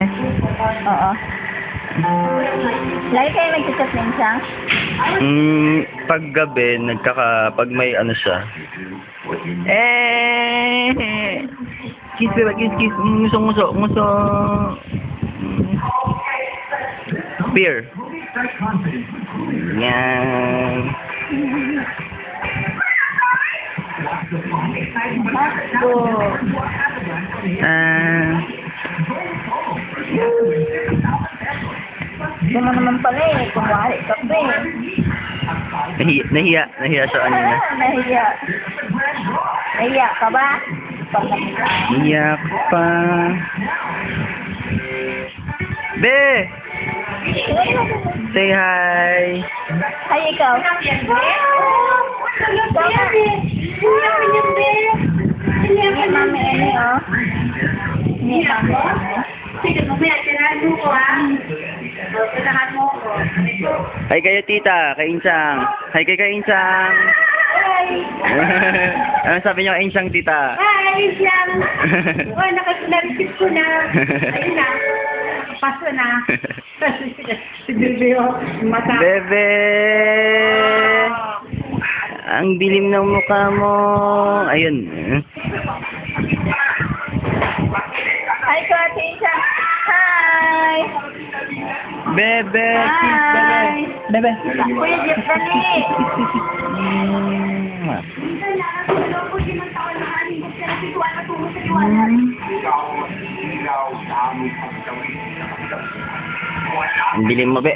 Oo. Lagi kayo nag-chat minsan? Pag gabi, pag may ano siya. Kiss, kiss. Nguso. Spear. Yan. Hindi mo naman pala eh. Kumari ka pa eh. Nahiya siya kanina. Nahiya ka ba? Nahiya ka pa. Be! Say hi! Hi, ikaw. Hindi mami ini oh. Hindi mami ini. Sige, mamaya, tirahan mo ko, ha? Tirahan mo ko. Hi kayo, tita. Kay Insang. Hi kay Insang. Hi! Ano sabi niyo kay Insang, tita? Hi, Insang! Oh, nakasunaripit ko na. Ayun na. Paso na. Si Bebe, oh. Mata. Bebe! Ang dilim ng mukha mo. Ayun. Hi, Kuya Insang. Hi! Bebe! Hi! Bebe! Kuya Jeff, dali! Ang dilim mo, be.